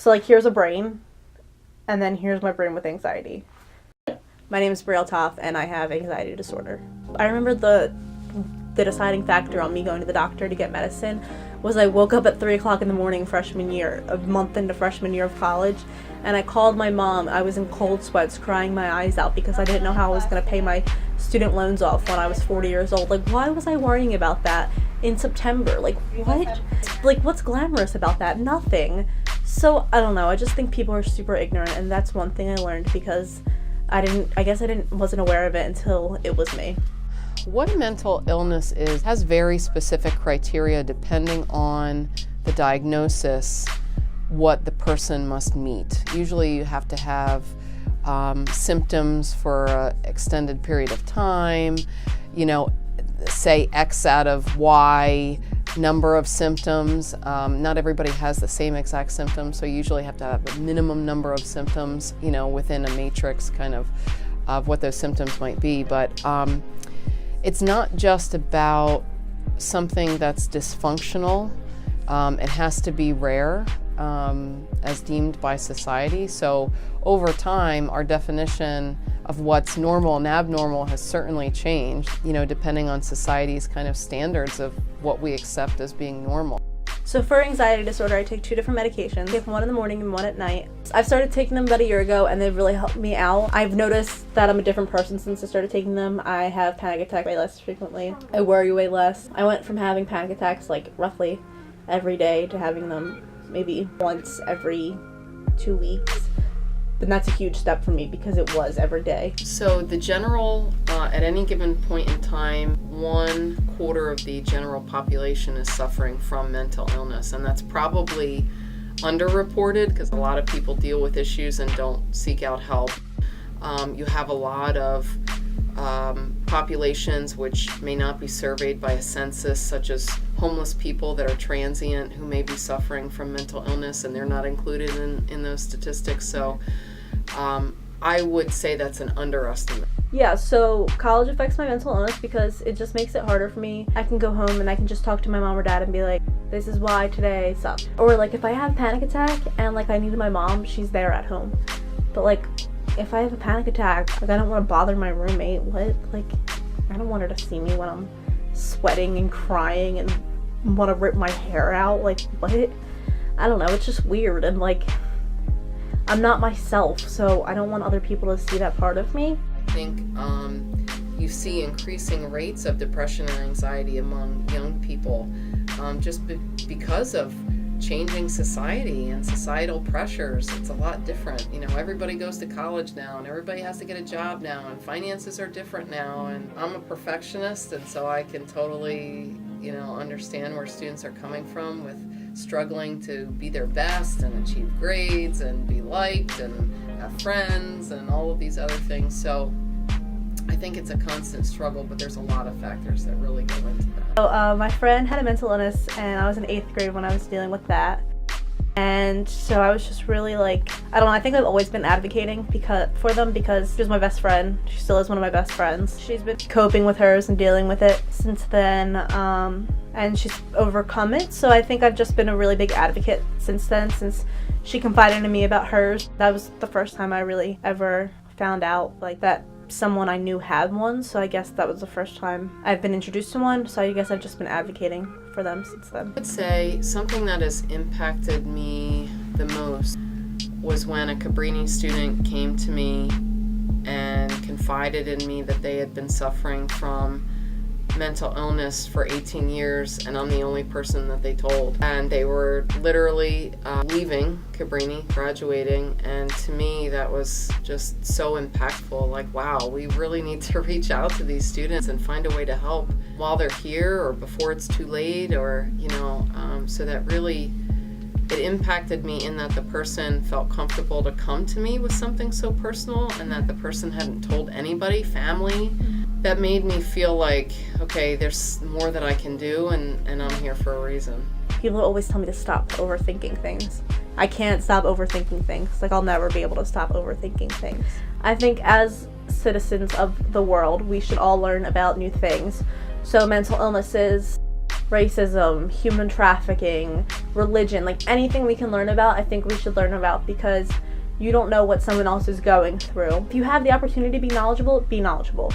So like here's a brain, and then here's my brain with anxiety. My name is Brielle Toff, and I have anxiety disorder. I remember the deciding factor on me going to the doctor to get medicine was I woke up at 3 o'clock in the morning freshman year, a month into freshman year of college, and I called my mom. I was in cold sweats, crying my eyes out because I didn't know how I was going to pay my student loans off when I was 40 years old. Like, why was I worrying about that in September? Like, what? Like, what's glamorous about that? Nothing. So, I don't know. I just think people are super ignorant, and that's one thing I learned because wasn't aware of it until it was me. What mental illness is has very specific criteria depending on the diagnosis, what the person must meet. Usually you have to have symptoms for an extended period of time, say X out of Y number of symptoms. Not everybody has the same exact symptoms, so you usually have to have a minimum number of symptoms, within a matrix kind of what those symptoms might be. But it's not just about something that's dysfunctional. It has to be rare as deemed by society. So over time, our definition of what's normal and abnormal has certainly changed, depending on society's kind of standards of what we accept as being normal. So for anxiety disorder, I take 2 different medications. I take one in the morning and one at night. I've started taking them about a year ago, and they've really helped me out. I've noticed that I'm a different person since I started taking them. I have panic attacks way less frequently. I worry way less. I went from having panic attacks like roughly every day to having them maybe once every 2 weeks. And that's a huge step for me because it was every day. So the general, at any given point in time, 1/4 of the general population is suffering from mental illness, and that's probably underreported because a lot of people deal with issues and don't seek out help. You have a lot of populations which may not be surveyed by a census, such as homeless people that are transient who may be suffering from mental illness, and they're not included in those statistics. So I would say that's an underestimate. Yeah, so college affects my mental illness because it just makes it harder for me. I can go home and I can just talk to my mom or dad and be like, this is why today sucked. Or like if I have a panic attack and like I need my mom, she's there at home. But like if I have a panic attack, like I don't want to bother my roommate. What? Like I don't want her to see me when I'm sweating and crying and want to rip my hair out. Like what? I don't know, it's just weird, and like I'm not myself, so I don't want other people to see that part of me. I think you see increasing rates of depression and anxiety among young people because of changing society and societal pressures. It's a lot different. Everybody goes to college now, and everybody has to get a job now, and finances are different now, and I'm a perfectionist, and so I can totally understand where students are coming from with struggling to be their best and achieve grades and be liked and have friends and all of these other things. So I think it's a constant struggle, but there's a lot of factors that really go into that. So my friend had a mental illness, and I was in 8th grade when I was dealing with that. And so I was just really like, I don't know, I think I've always been advocating for them because she was my best friend. She still is one of my best friends. She's been coping with hers and dealing with it since then, and she's overcome it. So I think I've just been a really big advocate since then, since she confided in me about hers. That was the first time I really ever found out like that someone I knew had one, so I guess that was the first time I've been introduced to one, so I guess I've just been advocating for them since then. I would say something that has impacted me the most was when a Cabrini student came to me and confided in me that they had been suffering from mental illness for 18 years, and I'm the only person that they told. And they were literally leaving Cabrini, graduating, and to me that was just so impactful. Like, wow, we really need to reach out to these students and find a way to help while they're here or before it's too late, or so that really it impacted me in that the person felt comfortable to come to me with something so personal, and that the person hadn't told anybody, family. That made me feel like, okay, there's more that I can do, and I'm here for a reason. People always tell me to stop overthinking things. I can't stop overthinking things. Like, I'll never be able to stop overthinking things. I think as citizens of the world, we should all learn about new things. So mental illnesses, racism, human trafficking, religion, like anything we can learn about, I think we should learn about, because you don't know what someone else is going through. If you have the opportunity to be knowledgeable, be knowledgeable.